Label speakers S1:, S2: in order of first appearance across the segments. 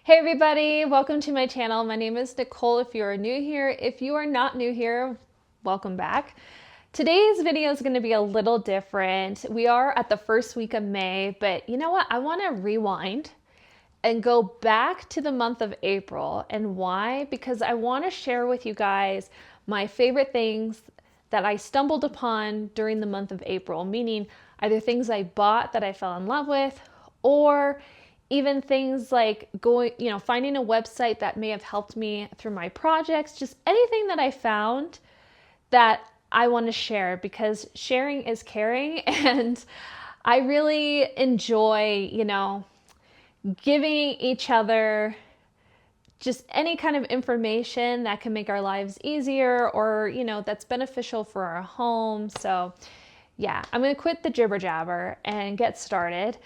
S1: Hey everybody, welcome to my channel. My name is Nicole if you are new here. If you are not new here, welcome back. Today's video is going to be a little different. We are at the first week of May, but you know what? I want to rewind and go back to the month of April. And why? Because I want to share with you guys my favorite things that I stumbled upon during the month of April, meaning either things I bought that I fell in love with, or even things like finding a website that may have helped me through my projects, just anything that I found that I want to share, because sharing is caring. And I really enjoy, giving each other just any kind of information that can make our lives easier, or, that's beneficial for our home. So yeah, I'm going to quit the jibber jabber and get started.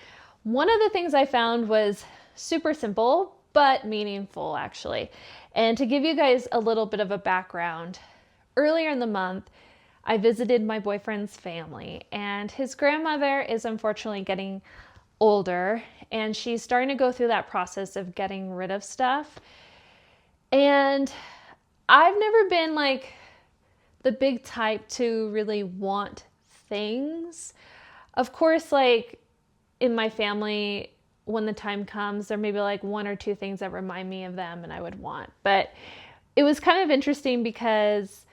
S1: One of the things I found was super simple, but meaningful actually. And to give you guys a little bit of a background, earlier in the month, I visited my boyfriend's family, and his grandmother is unfortunately getting older, and she's starting to go through that process of getting rid of stuff. And I've never been like the big type to really want things. Of course, like in my family, when the time comes, there may be like one or two things that remind me of them and I would want. But it was kind of interesting because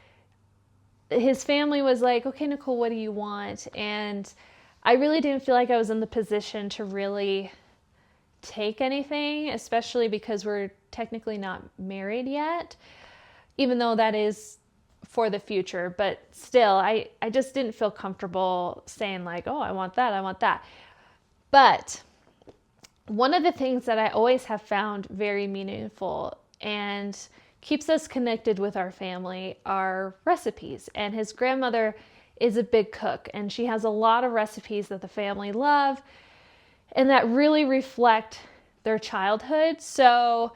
S1: his family was like, okay, Nicole, what do you want? And I really didn't feel like I was in the position to really take anything, especially because we're technically not married yet, even though that is for the future. But still, I just didn't feel comfortable saying like, oh, I want that, I want that. But one of the things that I always have found very meaningful and keeps us connected with our family are recipes. And his grandmother is a big cook, and she has a lot of recipes that the family love and that really reflect their childhood. So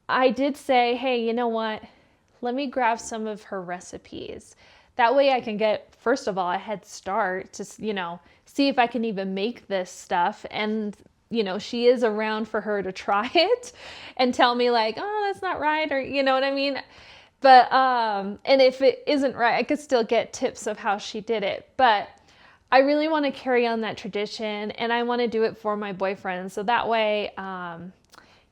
S1: I did say, hey, you know what? Let me grab some of her recipes. That way I can get, first of all, a head start to, see if I can even make this stuff. And, she is around for her to try it and tell me like, oh, that's not right. Or, you know what I mean? But, and if it isn't right, I could still get tips of how she did it. But I really want to carry on that tradition, and I want to do it for my boyfriend. So that way,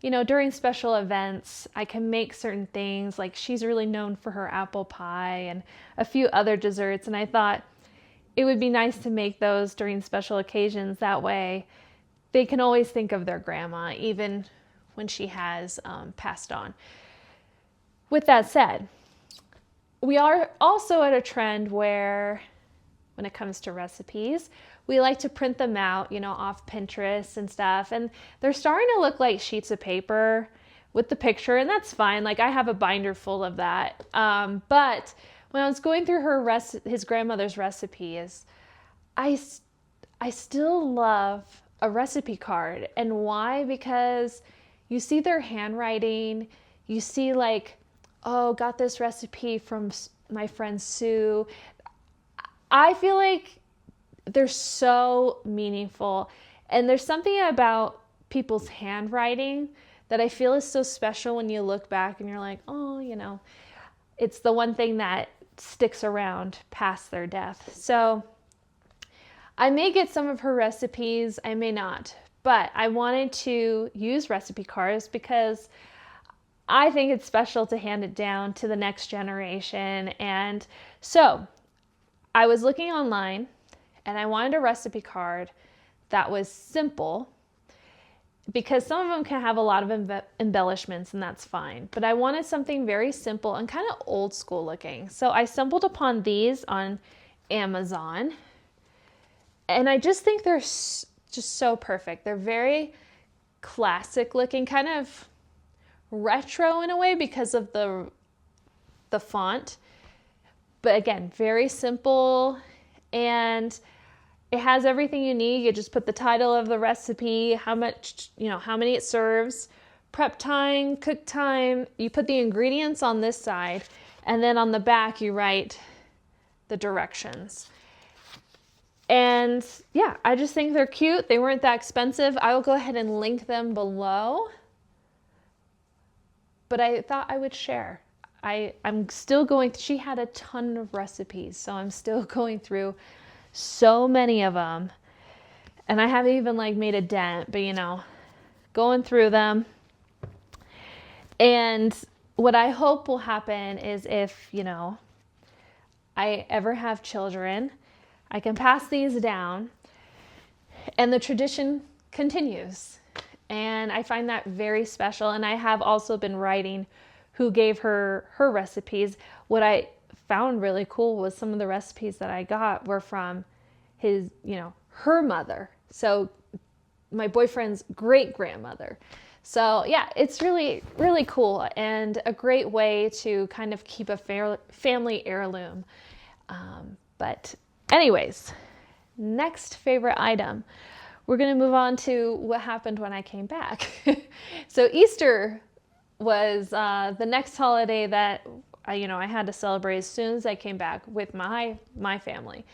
S1: during special events, I can make certain things. Like she's really known for her apple pie and a few other desserts. And I thought it would be nice to make those during special occasions. That way they can always think of their grandma, even when she has passed on. With that said, we are also at a trend where when it comes to recipes, we like to print them out, off Pinterest and stuff. And they're starting to look like sheets of paper with the picture, and that's fine. Like I have a binder full of that. But when I was going through his grandmother's recipes, I still love a recipe card. And why? Because you see their handwriting. You see like, oh, got this recipe from my friend Sue. I feel like they're so meaningful, and there's something about people's handwriting that I feel is so special when you look back and you're like, oh, it's the one thing that sticks around past their death. So I may get some of her recipes, I may not, but I wanted to use recipe cards because I think it's special to hand it down to the next generation. And so I was looking online, and I wanted a recipe card that was simple, because some of them can have a lot of embellishments, and that's fine. But I wanted something very simple and kind of old school looking. So I stumbled upon these on Amazon, and I just think they're just so perfect. They're very classic looking, kind of retro in a way because of the font. But again, very simple, and it has everything you need. You just put the title of the recipe, how much, how many it serves, prep time, cook time. You put the ingredients on this side, and then on the back you write the directions. And yeah, I just think they're cute. They weren't that expensive. I will go ahead and link them below. but I thought I would share. I'm still going, she had a ton of recipes, so I'm still going through so many of them. And I haven't even like made a dent, but you know, going through them. And what I hope will happen is if, you know, I ever have children, I can pass these down and the tradition continues. And I find that very special. And I have also been writing who gave her recipes. What I found really cool was some of the recipes that I got were from his, you know, her mother. So my boyfriend's great grandmother. So yeah, it's really, really cool and a great way to kind of keep a family heirloom. But anyways, next favorite item. We're going to move on to what happened when I came back. So Easter was the next holiday that I had to celebrate as soon as I came back with my family.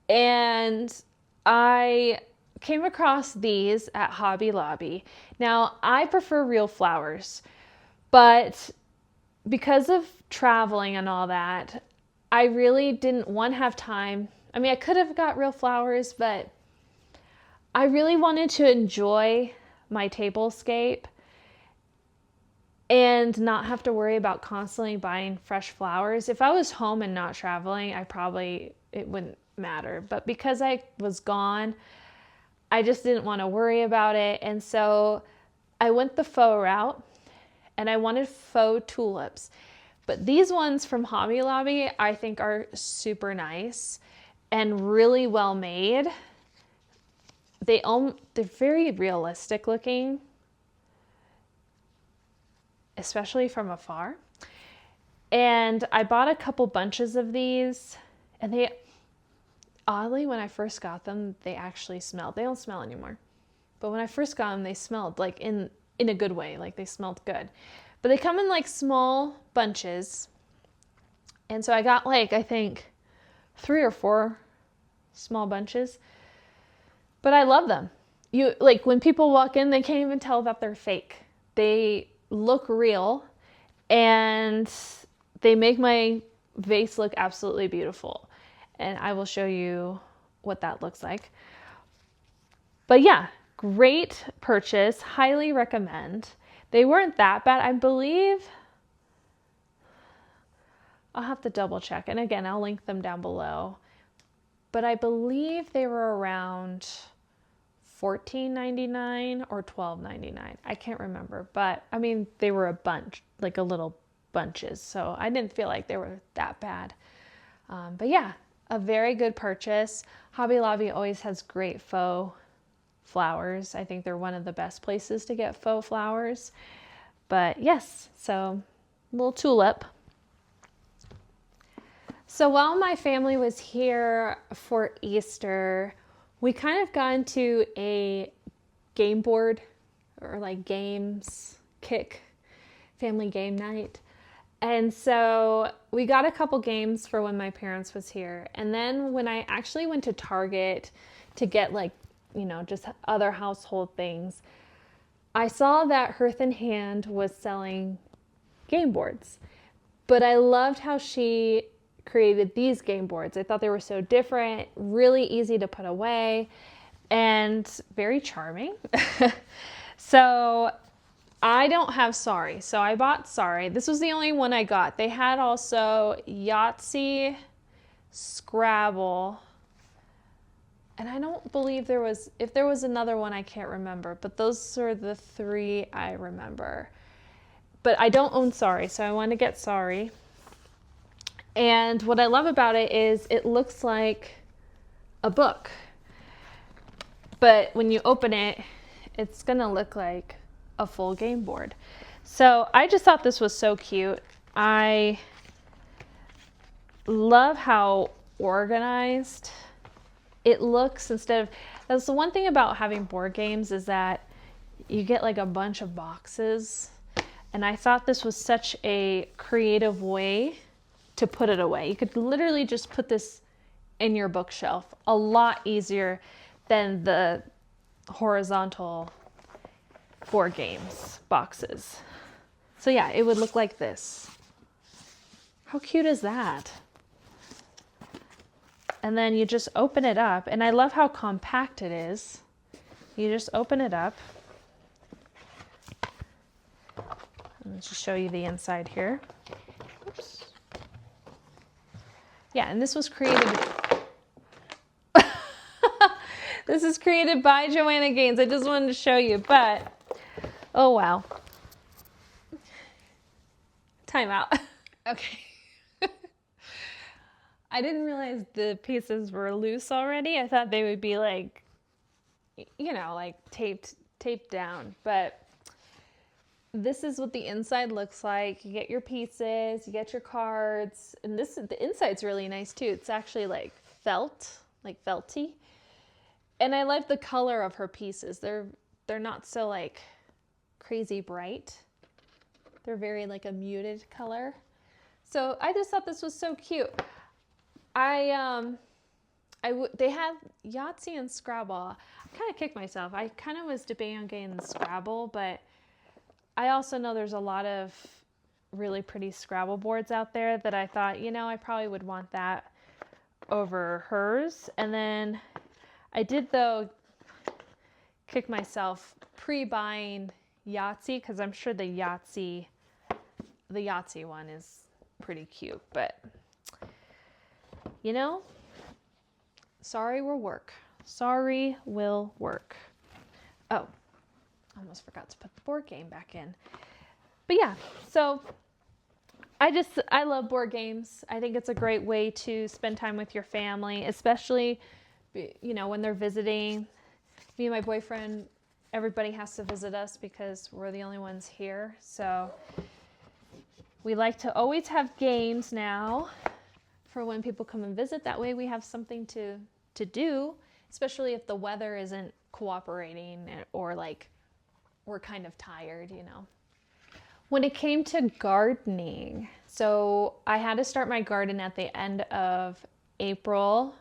S1: And I came across these at Hobby Lobby. Now, I prefer real flowers, but because of traveling and all that, I really didn't have time. I mean, I could have got real flowers, but I really wanted to enjoy my tablescape and not have to worry about constantly buying fresh flowers. If I was home and not traveling, it wouldn't matter. But because I was gone, I just didn't want to worry about it. And so I went the faux route and I wanted faux tulips. But these ones from Hobby Lobby, I think are super nice and really well made. They're very realistic looking, especially from afar. And I bought a couple bunches of these, and they, oddly, when I first got them, they actually smelled. They don't smell anymore. But when I first got them, they smelled like in a good way, like they smelled good. But they come in like small bunches. And so I got like, I think 3 or 4 small bunches. But I love them. Like when people walk in, they can't even tell that they're fake. They look real and they make my vase look absolutely beautiful. And I will show you what that looks like. But yeah, great purchase. Highly recommend. They weren't that bad. I believe, I'll have to double check. And again, I'll link them down below. But I believe they were around $14.99 or $12.99. I can't remember, but I mean, they were a bunch, like a little bunches. So I didn't feel like they were that bad. But yeah, a very good purchase. Hobby Lobby always has great faux flowers. I think they're one of the best places to get faux flowers. But yes, so little tulip. So while my family was here for Easter, we kind of got into a game board or like games kick, family game night. And so we got a couple games for when my parents was here. And then when I actually went to Target to get like, just other household things, I saw that Hearth and Hand was selling game boards. But I loved how she created these game boards. I thought they were so different, really easy to put away, and very charming. So I don't have Sorry. So I bought Sorry. This was the only one I got. They had also Yahtzee, Scrabble, and I don't believe if there was another one, I can't remember, but those are the 3 I remember. But I don't own Sorry, so I want to get Sorry. And what I love about it is it looks like a book. But when you open it, it's going to look like a full game board. So I just thought this was so cute. I love how organized it looks. That's the one thing about having board games is that you get like a bunch of boxes. And I thought this was such a creative way to put it away. You could literally just put this in your bookshelf a lot easier than the horizontal board games boxes. So yeah, it would look like this. How cute is that? And then you just open it up, and I love how compact it is. You just open it up. Let's just show you the inside here. Oops. Yeah, and this was created. This is created by Joanna Gaines. I just wanted to show you, but oh wow. Time out. Okay. I didn't realize the pieces were loose already. I thought they would be like, you know, like taped down, but this is what the inside looks like. You get your pieces, you get your cards, and the inside's really nice too. It's actually like felt, like felty. And I like the color of her pieces. They're not so like crazy bright. They're very like a muted color. So I just thought this was so cute. They have Yahtzee and Scrabble. I kind of kicked myself. I kind of was debating on getting the Scrabble, but I also know there's a lot of really pretty Scrabble boards out there that I thought, you know, I probably would want that over hers. And then I did, though, kick myself pre-buying Yahtzee, because I'm sure the Yahtzee one is pretty cute. But, you know, sorry will work. Sorry will work. Oh, almost forgot to put the board game back in. But yeah, so I love board games. I think it's a great way to spend time with your family, especially, you know, when they're visiting. Me and my boyfriend, everybody has to visit us because we're the only ones here. So we like to always have games now for when people come and visit. That way we have something to do, especially if the weather isn't cooperating or like we're kind of tired, you know. When it came to gardening, so I had to start my garden at the end of April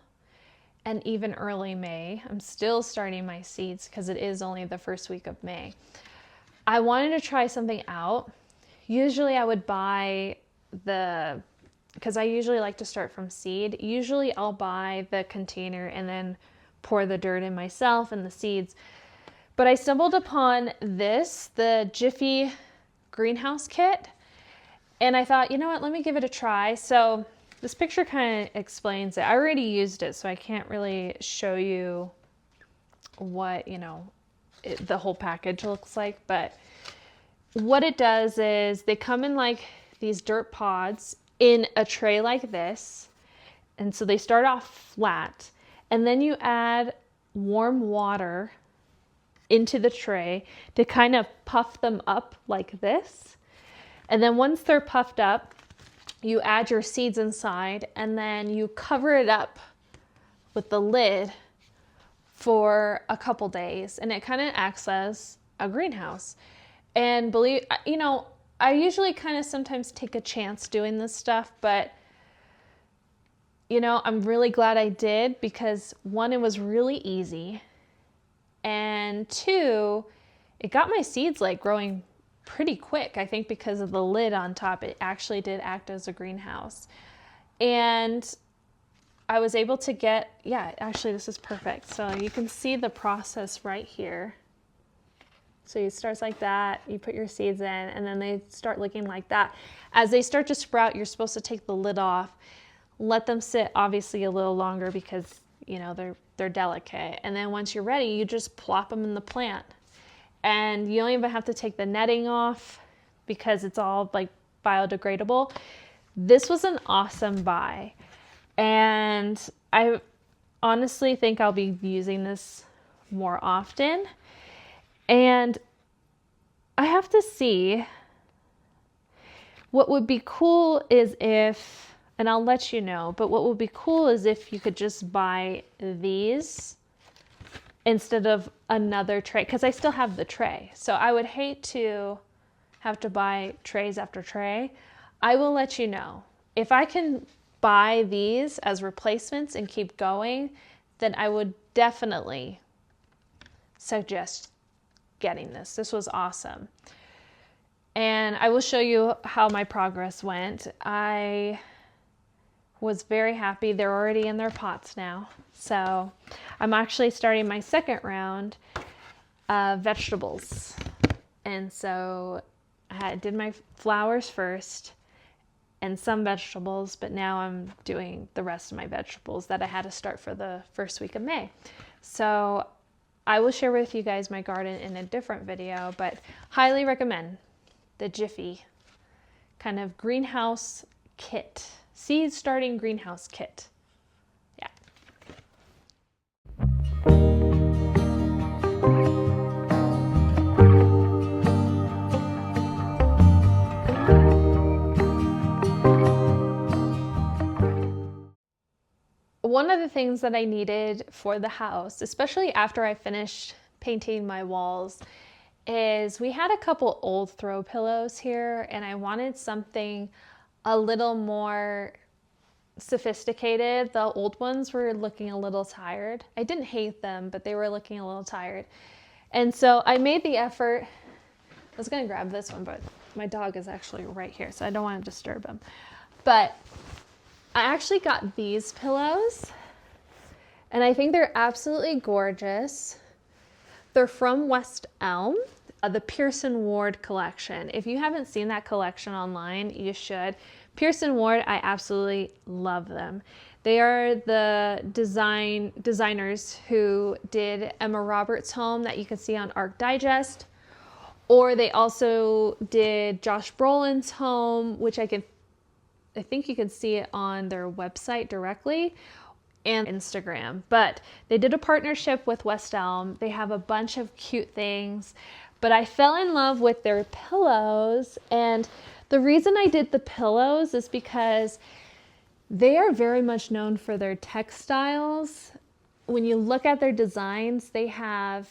S1: and even early May. I'm still starting my seeds because it is only the first week of May. I wanted to try something out. Usually I would buy because I usually like to start from seed. Usually I'll buy the container and then pour the dirt in myself and the seeds. But I stumbled upon the Jiffy Greenhouse Kit, and I thought, you know what, let me give it a try. So this picture kind of explains it. I already used it, so I can't really show you what, you know, the whole package looks like. But what it does is they come in like these dirt pods in a tray like this. And so they start off flat, and then you add warm water into the tray to kind of puff them up like this. And then once they're puffed up, you add your seeds inside, and then you cover it up with the lid for a couple days, and it kind of acts as a greenhouse. And you know, I usually kind of sometimes take a chance doing this stuff, but you know, I'm really glad I did, because one, it was really easy, and two, it got my seeds like growing pretty quick. I think because of the lid on top, it actually did act as a greenhouse. And I was able to get, yeah, actually this is perfect. So you can see the process right here. So it starts like that, you put your seeds in, and then they start looking like that. As they start to sprout, you're supposed to take the lid off, let them sit obviously a little longer because, you know, they're delicate. And then once you're ready, you just plop them in the plant. And you don't even have to take the netting off because it's all like biodegradable. This was an awesome buy. And I honestly think I'll be using this more often. And I have to see, what would be cool is if, and I'll let you know, but what would be cool is if you could just buy these instead of another tray, because I still have the tray. So I would hate to have to buy trays after tray. I will let you know. If I can buy these as replacements and keep going, then I would definitely suggest getting this. This was awesome. and I will show you how my progress went. I was very happy. They're already in their pots now. So I'm actually starting my second round of vegetables. And so I did my flowers first and some vegetables, but now I'm doing the rest of my vegetables that I had to start for the first week of May. So I will share with you guys my garden in a different video, but highly recommend the Jiffy kind of greenhouse kit, seed starting greenhouse kit. Yeah. One of the things that I needed for the house, especially after I finished painting my walls, is we had a couple old throw pillows here, and I wanted something a little more sophisticated. The old ones were looking a little tired. I didn't hate them, but they were looking a little tired. And so I made the effort. I was gonna grab this one, but my dog is actually right here, so I don't want to disturb him. But I actually got these pillows, and I think they're absolutely gorgeous. They're from West Elm, the Pearson Ward collection. If you haven't seen that collection online, you should. Pearson Ward, I absolutely love them. They are the designers who did Emma Roberts' home that you can see on Arc Digest, or they also did Josh Brolin's home, which I think you can see it on their website directly and Instagram. But they did a partnership with West Elm. They have a bunch of cute things, but I fell in love with their pillows. And the reason I did the pillows is because they are very much known for their textiles. When you look at their designs, they have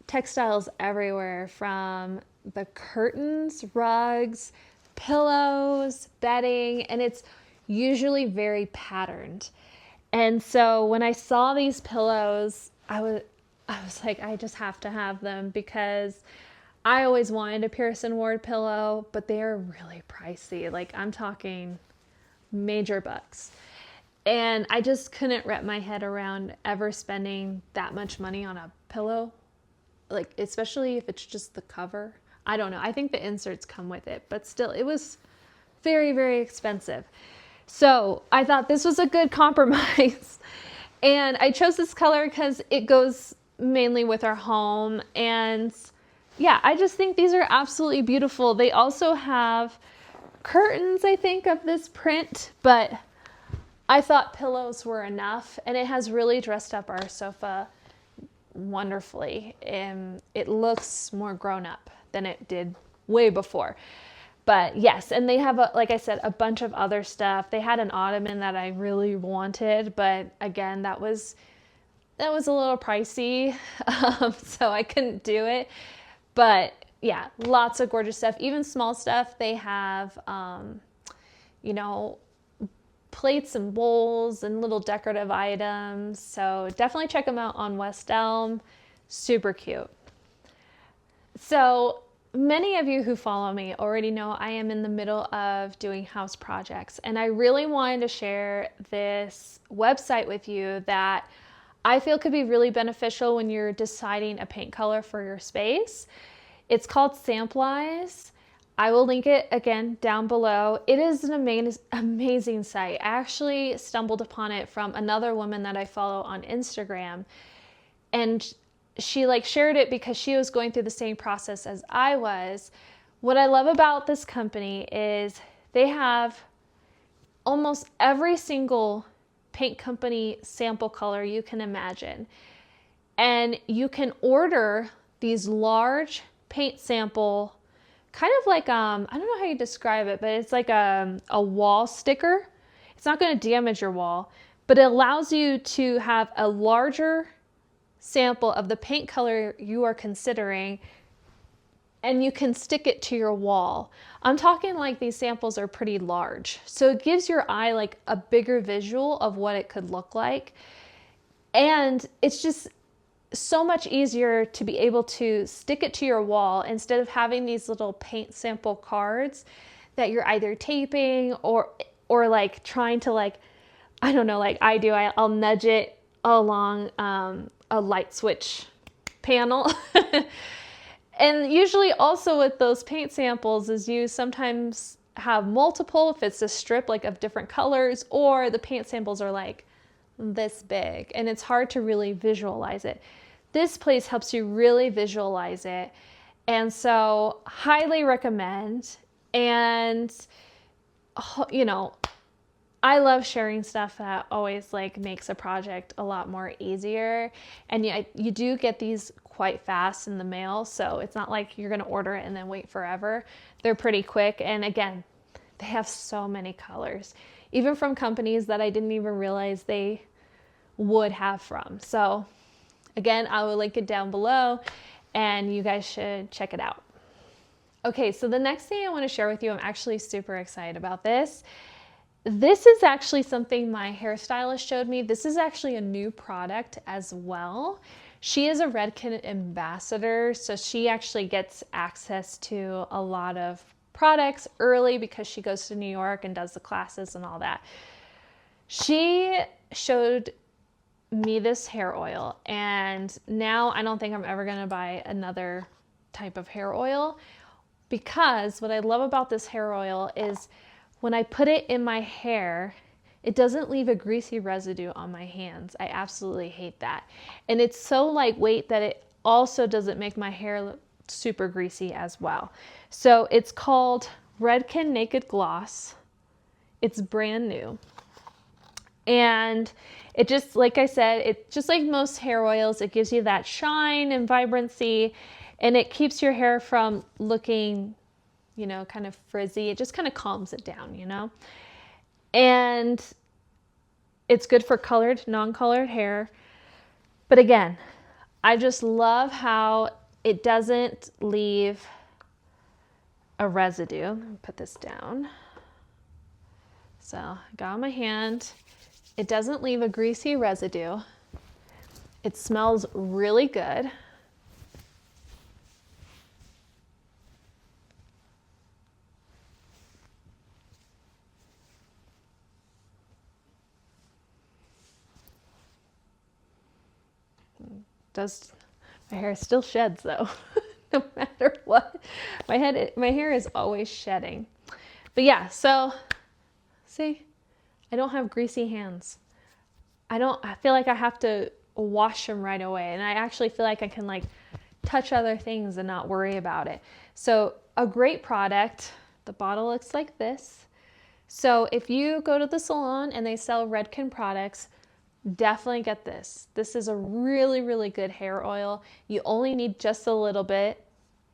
S1: textiles everywhere, from the curtains, rugs, pillows, bedding, and it's usually very patterned. And so when I saw these pillows, I was like, I just have to have them, because I always wanted a Pearson Ward pillow, but they're really pricey. Like, I'm talking major bucks. And I just couldn't wrap my head around ever spending that much money on a pillow, like, especially if it's just the cover. I don't know. I think the inserts come with it, but still, it was very, very expensive. So I thought this was a good compromise. And I chose this color because it goes mainly with our home. And yeah, I just think these are absolutely beautiful. They also have curtains, I think, of this print, but I thought pillows were enough, and it has really dressed up our sofa wonderfully. And it looks more grown up than it did way before. But yes, and they have, like I said, a bunch of other stuff. They had an ottoman that I really wanted, but again, that was a little pricey, so I couldn't do it. But yeah, lots of gorgeous stuff. Even small stuff, they have, you know, plates and bowls and little decorative items. So definitely check them out on West Elm. Super cute. So many of you who follow me already know I am in the middle of doing house projects, and I really wanted to share this website with you that I feel could be really beneficial when you're deciding a paint color for your space. It's called Samplize. I will link it again down below. It is an amazing site. I actually stumbled upon it from another woman that I follow on Instagram, and she shared it because she was going through the same process as I was. What I love about this company is they have almost every single paint company sample color you can imagine. And you can order these large paint sample, kind of like, I don't know how you describe it, but it's like a wall sticker. It's not going to damage your wall, but it allows you to have a larger sample of the paint color you are considering, and you can stick it to your wall. I'm talking like these samples are pretty large, so it gives your eye like a bigger visual of what it could look like. And it's just, so much easier to be able to stick it to your wall instead of having these little paint sample cards that you're either taping or like trying to, like, I don't know, like I do, I'll nudge it along a light switch panel. And usually also with those paint samples is you sometimes have multiple, if it's a strip like of different colors, or the paint samples are like this big and it's hard to really visualize it. This place helps you really visualize it. And so highly recommend. And, you know, I love sharing stuff that always like makes a project a lot more easier. And you do get these quite fast in the mail, so it's not like you're going to order it and then wait forever. They're pretty quick, and again, they have so many colors, even from companies that I didn't even realize they would have from. So again, I will link it down below and you guys should check it out. Okay, so the next thing I want to share with you, I'm actually super excited about this. This is actually something my hairstylist showed me. This is actually a new product as well. She is a Redken ambassador, so she actually gets access to a lot of products early because she goes to New York and does the classes and all that. She showed me this hair oil, and now I don't think I'm ever going to buy another type of hair oil, because what I love about this hair oil is when I put it in my hair, it doesn't leave a greasy residue on my hands. I absolutely hate that. And it's so lightweight that it also doesn't make my hair look super greasy as well. So it's called Redken Naked Gloss. It's brand new. And it just, like I said, it just like most hair oils, it gives you that shine and vibrancy, and it keeps your hair from looking, you know, kind of frizzy. It just kind of calms it down, you know? And it's good for colored, non-colored hair. But again, I just love how it doesn't leave a residue. Let me put this down. So I got on my hand. It doesn't leave a greasy residue. It smells really good. My hair still sheds though, no matter what. My hair is always shedding. But yeah, so see, I don't have greasy hands. I feel like I have to wash them right away. And I actually feel like I can like touch other things and not worry about it. So a great product. The bottle looks like this. So if you go to the salon and they sell Redken products, definitely get this. This is a really, really good hair oil. You only need just a little bit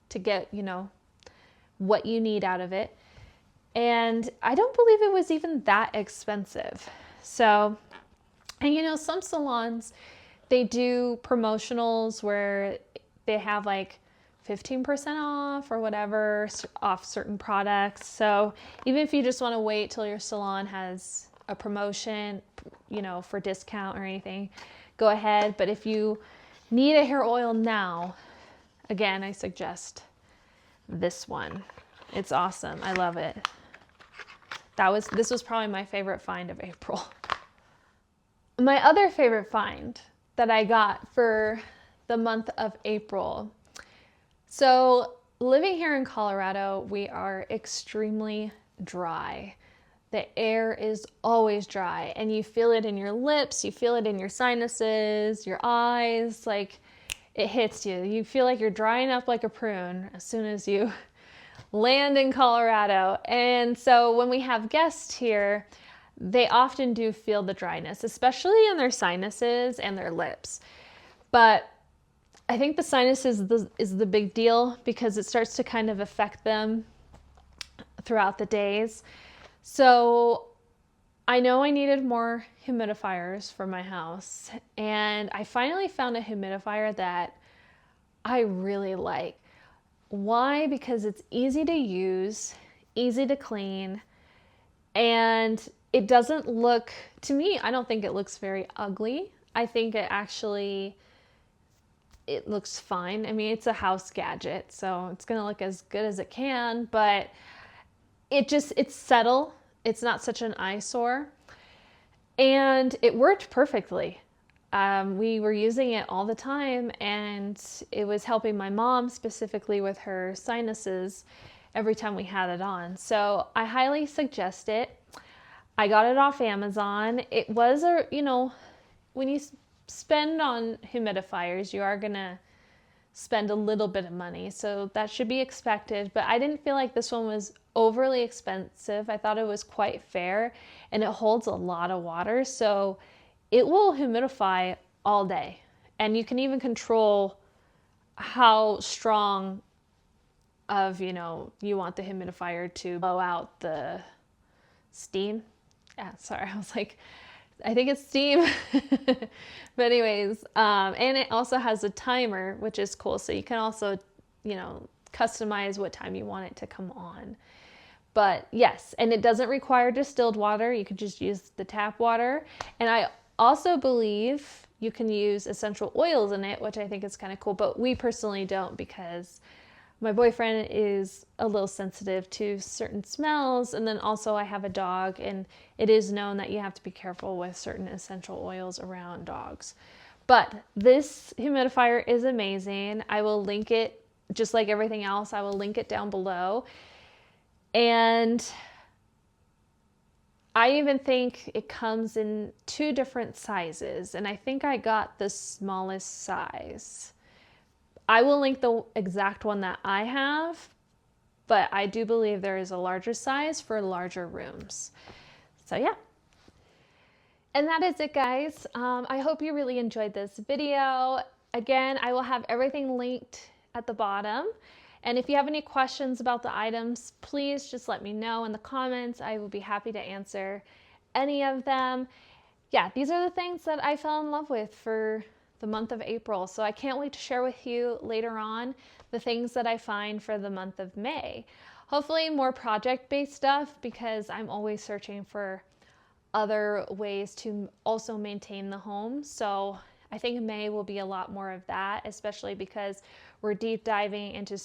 S1: to get, you know, what you need out of it. And I don't believe it was even that expensive. So, and you know, some salons, they do promotionals where they have like 15% off or whatever off certain products. So even if you just want to wait till your salon has a promotion, you know, for discount or anything, go ahead. But if you need a hair oil now, again, I suggest this one. It's awesome. I love it. This was probably my favorite find of April. My other favorite find that I got for the month of April. So living here in Colorado, we are extremely dry. The air is always dry, and you feel it in your lips, you feel it in your sinuses, your eyes, like it hits you. You feel like you're drying up like a prune as soon as you land in Colorado. And so when we have guests here, they often do feel the dryness, especially in their sinuses and their lips. But I think the sinuses is the big deal because it starts to kind of affect them throughout the days. So I know I needed more humidifiers for my house, and I finally found a humidifier that I really like. Why? Because it's easy to use, easy to clean, and it doesn't look, to me, I don't think it looks very ugly. I think it actually it looks fine. I mean, it's a house gadget, so it's gonna look as good as it can, but it's subtle. It's not such an eyesore. And it worked perfectly. We were using it all the time, and it was helping my mom specifically with her sinuses every time we had it on. So I highly suggest it. I got it off Amazon. It was when you spend on humidifiers, you are gonna spend a little bit of money, so that should be expected, but I didn't feel like this one was overly expensive. I thought it was quite fair, and it holds a lot of water, so it will humidify all day. And you can even control how strong of, you want the humidifier to blow out the steam. Yeah, sorry, I was like, I think it's steam. But anyways, and it also has a timer, which is cool. So you can also, customize what time you want it to come on. But yes, and it doesn't require distilled water. You could just use the tap water. And I also believe you can use essential oils in it, which I think is kind of cool. But we personally don't, because my boyfriend is a little sensitive to certain smells, and then also I have a dog, and it is known that you have to be careful with certain essential oils around dogs. But this humidifier is amazing. I will link it, just like everything else, I will link it down below. And I even think it comes in 2 different sizes, and I think I got the smallest size. I will link the exact one that I have, but I do believe there is a larger size for larger rooms. So yeah. And that is it, guys. I hope you really enjoyed this video. Again, I will have everything linked at the bottom. And if you have any questions about the items, please just let me know in the comments. I will be happy to answer any of them. Yeah, these are the things that I fell in love with for the month of April. So I can't wait to share with you later on the things that I find for the month of May. Hopefully more project-based stuff, because I'm always searching for other ways to also maintain the home. So I think May will be a lot more of that, especially because we're deep diving into,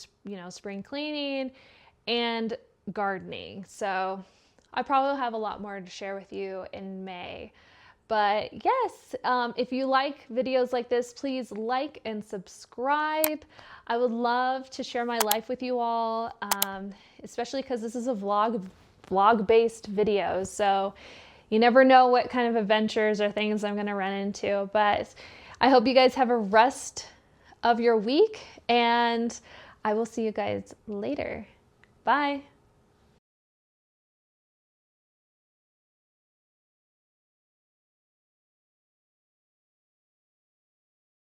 S1: spring cleaning and gardening. So I probably have a lot more to share with you in May. But yes, if you like videos like this, please like and subscribe. I would love to share my life with you all, especially because this is a vlog-based video. So you never know what kind of adventures or things I'm going to run into. But I hope you guys have a rest of your week, and I will see you guys later. Bye.